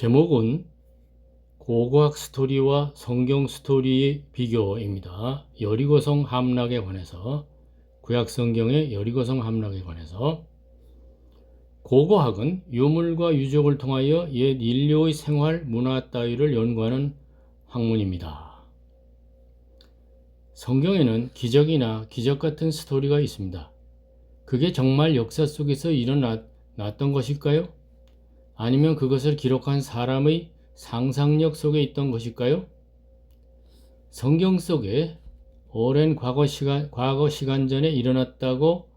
제목은 고고학 스토리와 성경 스토리의 비교입니다. 여리고성 함락에 관해서, 구약 성경의 여리고성 함락에 관해서. 고고학은 유물과 유적을 통하여 옛 인류의 생활, 문화 따위를 연구하는 학문입니다. 성경에는 기적이나 기적 같은 스토리가 있습니다. 그게 정말 역사 속에서 일어났던 것일까요? 아니면 그것을 기록한 사람의 상상력 속에 있던 것일까요? 성경 속에 오랜 과거 시간 전에 일어났다고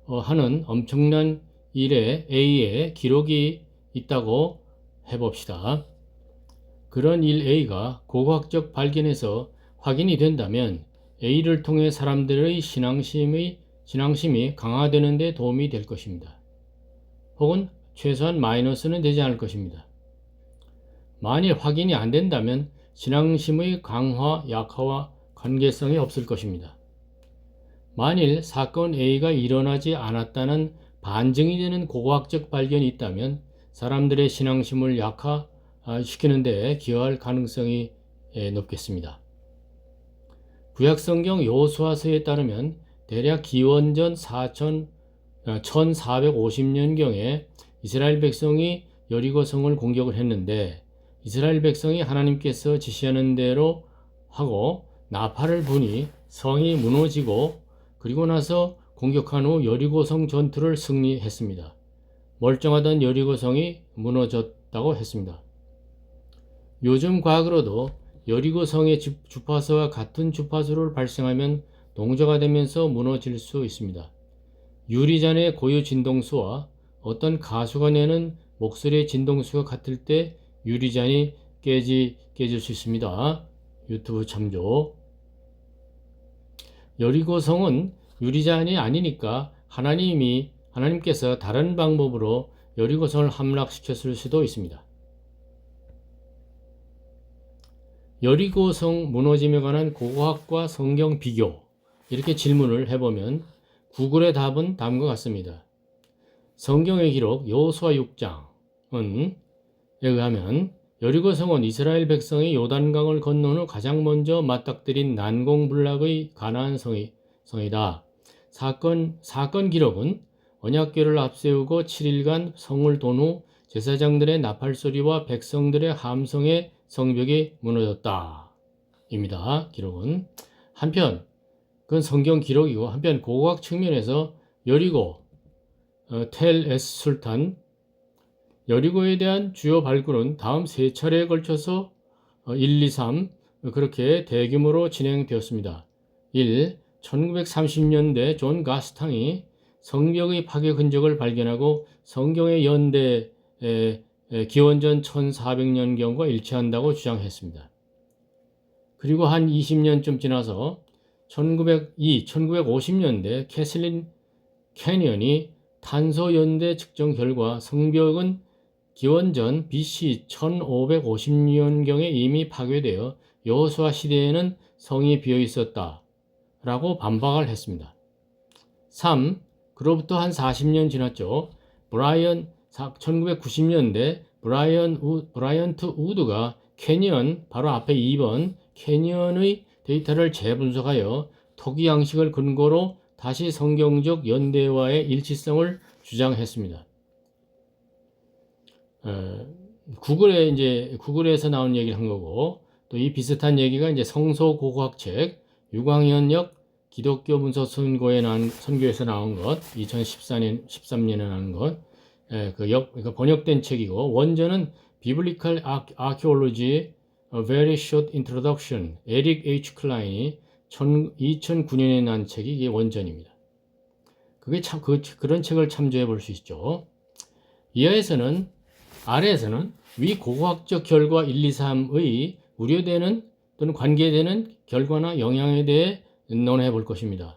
하는 엄청난 일의 A의 기록이 있다고 해봅시다. 그런 일 A가 고고학적 발견에서 확인이 된다면 A를 통해 사람들의 신앙심이 강화되는 데 도움이 될 것입니다. 혹은 최소한 마이너스는 되지 않을 것입니다. 만일 확인이 안 된다면 신앙심의 강화, 약화와 관계성이 없을 것입니다. 만일 사건 A가 일어나지 않았다는 반증이 되는 고고학적 발견이 있다면 사람들의 신앙심을 약화시키는 데 기여할 가능성이 높겠습니다. 구약성경 여호수아서에 따르면 대략 기원전 1450년경에 이스라엘 백성이 여리고성을 공격을 했는데 이스라엘 백성이 하나님께서 지시하는 대로 하고 나팔을 부니 성이 무너지고 그리고 나서 공격한 후 여리고성 전투를 승리했습니다. 멀쩡하던 여리고성이 무너졌다고 했습니다. 요즘 과학으로도 여리고성의 주파수와 같은 주파수를 발생하면 동저가 되면서 무너질 수 있습니다. 유리잔의 고유 진동수와 어떤 가수가 내는 목소리의 진동수가 같을 때 유리잔이 깨질 수 있습니다. 유튜브 참조. 여리고성은 유리잔이 아니니까 하나님께서 다른 방법으로 여리고성을 함락시켰을 수도 있습니다. 여리고성 무너짐에 관한 고고학과 성경 비교, 이렇게 질문을 해보면 구글의 답은 다음과 같습니다. 성경의 기록 여호수아 6장은 의하면 여리고성은 이스라엘 백성이 요단강을 건넌 후 가장 먼저 맞닥뜨린 난공불락의 가나안 성이다. 사건 기록은 언약궤를 앞세우고 7일간 성을 돈 후 제사장들의 나팔소리와 백성들의 함성에 성벽이 무너졌다. 입니다. 기록은. 한편 그건 성경 기록이고 한편 고고학 측면에서 여리고, 텔 에스 술탄, 여리고에 대한 주요 발굴은 다음 세 차례에 걸쳐서 1, 2, 3 그렇게 대규모로 진행되었습니다. 1. 1930년대 존 가스탕이 성벽의 파괴 흔적을 발견하고 성경의 연대 기원전 1400년경과 일치한다고 주장했습니다. 그리고 한 20년쯤 지나서 1950년대 캐슬린 캐니언이 탄소 연대 측정 결과 성벽은 기원전 BC 1550년경에 이미 파괴되어 여호수아 시대에는 성이 비어 있었다 라고 반박을 했습니다. 3. 그로부터 한 40년 지났죠. 1990년대 브라이언트 우드가 캐니언, 바로 앞에 2번 캐니언의 데이터를 재분석하여 토기 양식을 근거로 다시 성경적 연대와의 일치성을 주장했습니다. 구글에서 나온 얘기를 한 거고, 또 이 비슷한 얘기가 이제 성소고고학책 유광현역 기독교 문서 선교에서 나온 것, 2013년에 나온 것, 그러니까 번역된 책이고, 원전은 Biblical Archaeology, A Very Short Introduction, 에릭 H. 클라인이 2009년에 난 책이 이게 원전입니다. 그런 책을 참조해 볼 수 있죠. 아래에서는 위 고고학적 결과 1, 2, 3의 우려되는 또는 관계되는 결과나 영향에 대해 논해 볼 것입니다.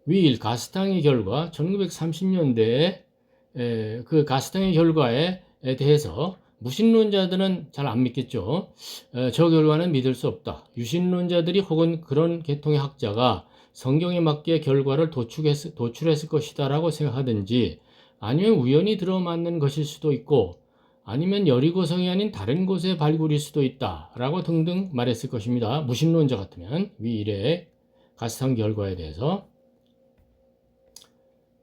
위 가스탕의 결과 1930년대에 그 가스탕의 결과에 대해서 무신론자들은 잘 안 믿겠죠. 저 결과는 믿을 수 없다. 유신론자들이 혹은 그런 계통의 학자가 성경에 맞게 결과를 도출했을 것이다 라고 생각하든지 아니면 우연히 들어맞는 것일 수도 있고 아니면 여리고성이 아닌 다른 곳의 발굴일 수도 있다라고 등등 말했을 것입니다. 무신론자 같으면 위 일의 가스탕 결과에 대해서.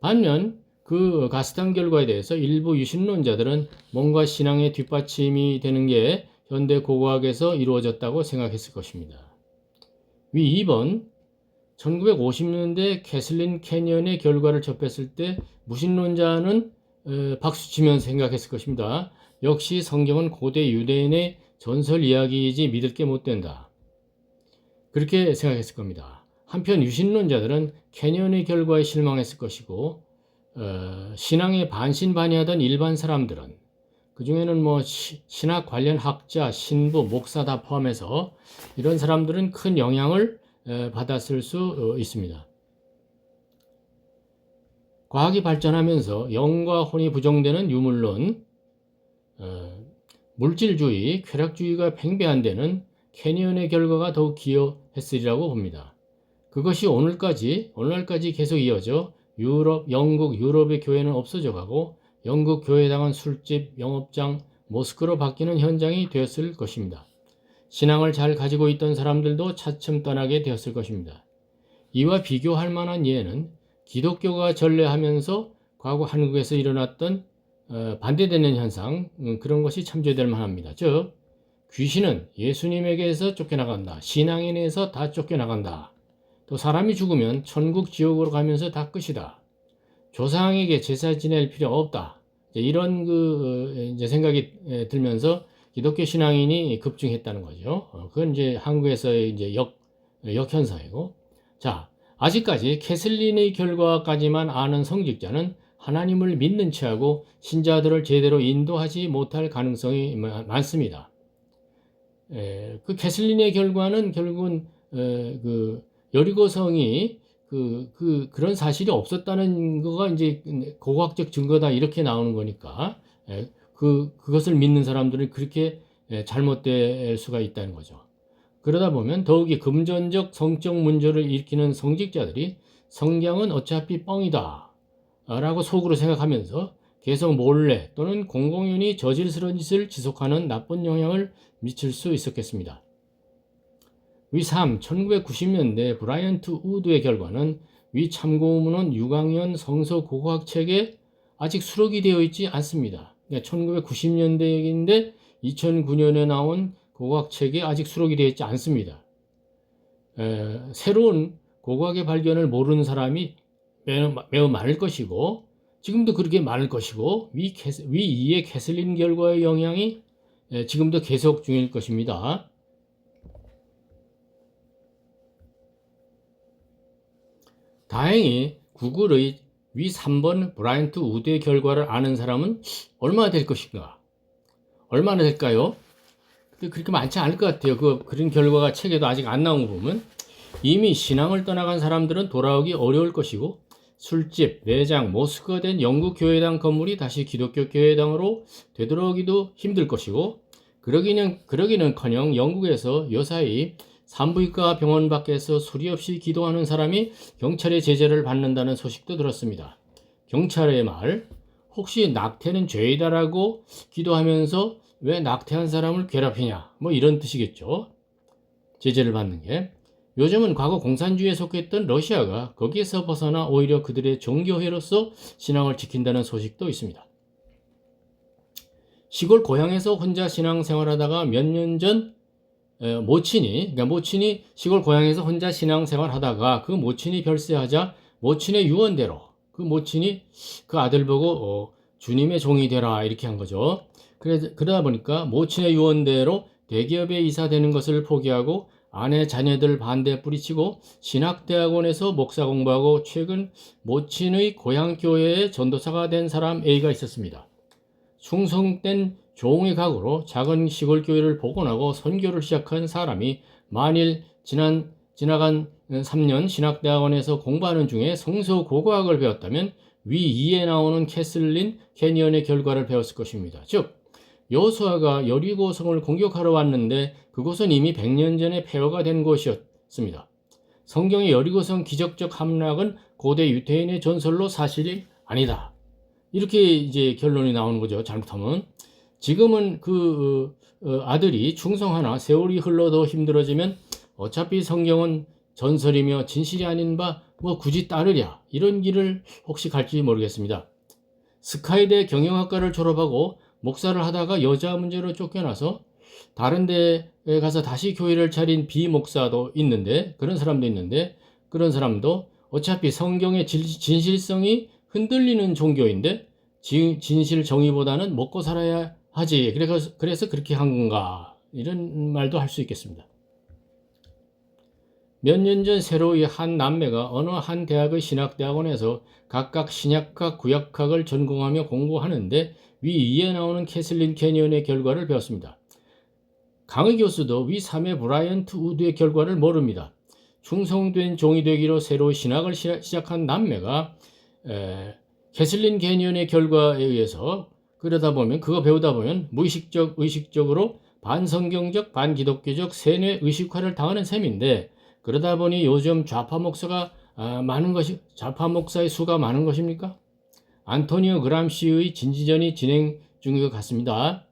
반면 그 가스탕 결과에 대해서 일부 유신론자들은 뭔가 신앙의 뒷받침이 되는 게 현대 고고학에서 이루어졌다고 생각했을 것입니다. 위 2번 1950년대 캐슬린 캐니언의 결과를 접했을 때 무신론자는 박수치면서 생각했을 것입니다. 역시 성경은 고대 유대인의 전설 이야기이지 믿을 게 못 된다. 그렇게 생각했을 겁니다. 한편 유신론자들은 캐니언의 결과에 실망했을 것이고 신앙에 반신반의하던 일반 사람들은 그 중에는 뭐 신학 관련 학자, 신부, 목사 다 포함해서 이런 사람들은 큰 영향을 받았을 수 있습니다. 과학이 발전하면서 영과 혼이 부정되는 유물론, 물질주의, 쾌락주의가 팽배한 데는 캐니언의 결과가 더욱 기여했으리라고 봅니다. 그것이 오늘날까지 계속 이어져 영국, 유럽의 교회는 없어져 가고 영국 교회당은 술집, 영업장, 모스크로 바뀌는 현장이 되었을 것입니다. 신앙을 잘 가지고 있던 사람들도 차츰 떠나게 되었을 것입니다. 이와 비교할 만한 예는 기독교가 전래하면서 과거 한국에서 일어났던 반대되는 현상, 그런 것이 참조될 만합니다. 즉 귀신은 예수님에게서 쫓겨나간다. 신앙인에서 다 쫓겨나간다. 또 사람이 죽으면 천국 지옥으로 가면서 다 끝이다. 조상에게 제사 지낼 필요 없다. 이런 이제 생각이 들면서 기독교 신앙인이 급증했다는 거죠. 그건 이제 한국에서의 이제 역현상이고. 자, 아직까지 캐슬린의 결과까지만 아는 성직자는 하나님을 믿는 체하고 신자들을 제대로 인도하지 못할 가능성이 많습니다. 그 캐슬린의 결과는 결국은 그 여리고성이 그런 사실이 없었다는 거가 이제 고고학적 증거다 이렇게 나오는 거니까 그것을 믿는 사람들은 그렇게 잘못될 수가 있다는 거죠. 그러다 보면 더욱이 금전적 성적 문제를 일으키는 성직자들이 성경은 어차피 뻥이다 라고 속으로 생각하면서 계속 몰래 또는 공공연히 저질스러운 짓을 지속하는 나쁜 영향을 미칠 수 있었겠습니다. 위 3. 1990년대 브라이언트 우드의 결과는 위 참고문헌 6학년 성서 고고학 책에 아직 수록이 되어 있지 않습니다. 1990년대 얘기인데 2009년에 나온 고고학 책에 아직 수록이 되어 있지 않습니다. 새로운 고고학의 발견을 모르는 사람이 매우 많을 것이고 지금도 그렇게 많을 것이고 위 2의 캐슬린 결과의 영향이 지금도 계속 중일 것입니다. 다행히 구글의 위 3번 브라이언트 우드의 결과를 아는 사람은 얼마나 될 것인가? 얼마나 될까요? 그렇게 많지 않을 것 같아요. 그런 결과가 책에도 아직 안 나온 거 보면 이미 신앙을 떠나간 사람들은 돌아오기 어려울 것이고 술집, 매장, 모스크가 된 영국 교회당 건물이 다시 기독교 교회당으로 되돌아오기도 힘들 것이고 그러기는커녕 영국에서 요사이 산부인과 병원 밖에서 소리 없이 기도하는 사람이 경찰의 제재를 받는다는 소식도 들었습니다. 경찰의 말, 혹시 낙태는 죄이다라고 기도하면서 왜 낙태한 사람을 괴롭히냐, 뭐 이런 뜻이겠죠. 제재를 받는 게. 요즘은 과거 공산주의에 속했던 러시아가 거기에서 벗어나 오히려 그들의 종교회로서 신앙을 지킨다는 소식도 있습니다. 시골 고향에서 혼자 신앙생활하다가 몇 년 전 모친이 시골 고향에서 혼자 신앙생활하다가 그 모친이 별세하자 모친의 유언대로 그 모친이 그 아들 보고 주님의 종이 되라 이렇게 한 거죠. 그러다 보니까 모친의 유언대로 대기업에 이사되는 것을 포기하고 아내 자녀들 반대에 뿌리치고 신학대학원에서 목사 공부하고 최근 모친의 고향교회의 전도사가 된 사람 A가 있었습니다. 충성된 종의 각오로 작은 시골 교회를 복원하고 선교를 시작한 사람이 만일 지나간 3년 신학대학원에서 공부하는 중에 성서 고고학을 배웠다면 위 2에 나오는 캐슬린 캐니언의 결과를 배웠을 것입니다. 즉 여호수아가 여리고성을 공격하러 왔는데 그곳은 이미 100년 전에 폐허가 된 곳이었습니다. 성경의 여리고성 기적적 함락은 고대 유대인의 전설로 사실이 아니다. 이렇게 이제 결론이 나오는 거죠. 잘못하면. 지금은 그 아들이 충성하나 세월이 흘러도 힘들어지면 어차피 성경은 전설이며 진실이 아닌 바 뭐 굳이 따르랴 이런 길을 혹시 갈지 모르겠습니다. 스카이대 경영학과를 졸업하고 목사를 하다가 여자 문제로 쫓겨나서 다른 데에 가서 다시 교회를 차린 비목사도 있는데, 그런 사람도 있는데, 그런 사람도 어차피 성경의 진실성이 흔들리는 종교인데 진실 정의보다는 먹고 살아야 하지, 그래서 그렇게 한 건가, 이런 말도 할 수 있겠습니다. 몇 년 전 새로이 한 남매가 어느 한 대학의 신학대학원에서 각각 신약학, 구약학을 전공하며 공부하는데 위에 나오는 캐슬린 캐니언의 결과를 배웠습니다. 강의 교수도 위 3의 브라이언트 우드의 결과를 모릅니다. 충성된 종이 되기로 새로 신학을 시작한 남매가 캐슬린 캐니언의 결과에 의해서 그거 배우다 보면 의식적으로 반성경적, 반기독교적 세뇌 의식화를 당하는 셈인데, 그러다 보니 요즘 좌파 목사의 수가 많은 것입니까? 안토니오 그람시의 진지전이 진행 중인 것 같습니다.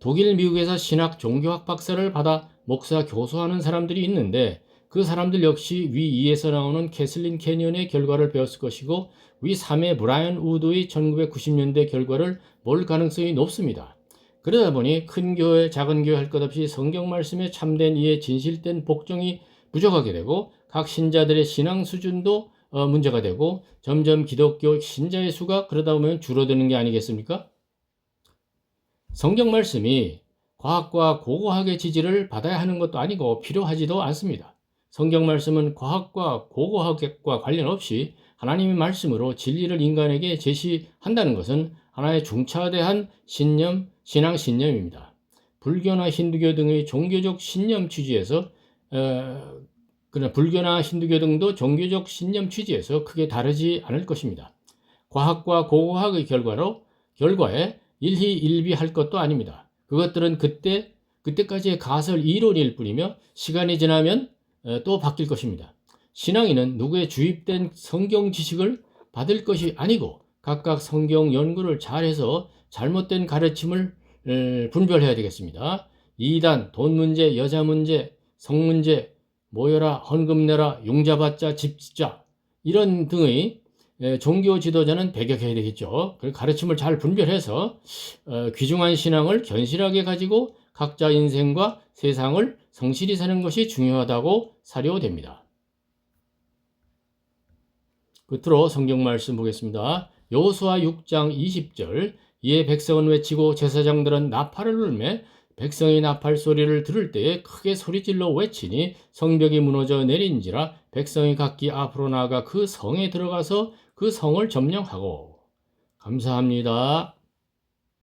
독일, 미국에서 신학 종교학 박사를 받아 목사 교수하는 사람들이 있는데 그 사람들 역시 위 2에서 나오는 캐슬린 캐니언의 결과를 배웠을 것이고 위 3의 브라이언 우드의 1990년대 결과를 볼 가능성이 높습니다. 그러다 보니 큰 교회, 작은 교회 할 것 없이 성경 말씀에 참된 이해, 진실된 복종이 부족하게 되고 각 신자들의 신앙 수준도 문제가 되고 점점 기독교 신자의 수가 그러다 보면 줄어드는 게 아니겠습니까? 성경 말씀이 과학과 고고학의 지지를 받아야 하는 것도 아니고 필요하지도 않습니다. 성경 말씀은 과학과 고고학과 관련 없이 하나님의 말씀으로 진리를 인간에게 제시한다는 것은 하나의 중차대한 신앙 신념입니다. 불교나 힌두교 등의 종교적 신념 취지에서 그러나 불교나 힌두교 등도 종교적 신념 취지에서 크게 다르지 않을 것입니다. 과학과 고고학의 결과에 일희일비할 것도 아닙니다. 그것들은 그때까지의 가설 이론일 뿐이며 시간이 지나면 또 바뀔 것입니다. 신앙인은 누구의 주입된 성경 지식을 받을 것이 아니고 각각 성경 연구를 잘해서 잘못된 가르침을 분별해야 되겠습니다. 이단, 돈 문제, 여자 문제, 성 문제, 모여라, 헌금 내라, 용자받자, 집 짓자 이런 등의 종교 지도자는 배격해야 되겠죠. 그 가르침을 잘 분별해서 귀중한 신앙을 견실하게 가지고 각자 인생과 세상을 성실히 사는 것이 중요하다고 사료됩니다. 끝으로 성경 말씀 보겠습니다. 여호수아 6장 20절, 이에 백성은 외치고 제사장들은 나팔을 울매 백성이 나팔 소리를 들을 때에 크게 소리질러 외치니 성벽이 무너져 내린지라 백성이 각기 앞으로 나아가 그 성에 들어가서 그 성을 점령하고. 감사합니다.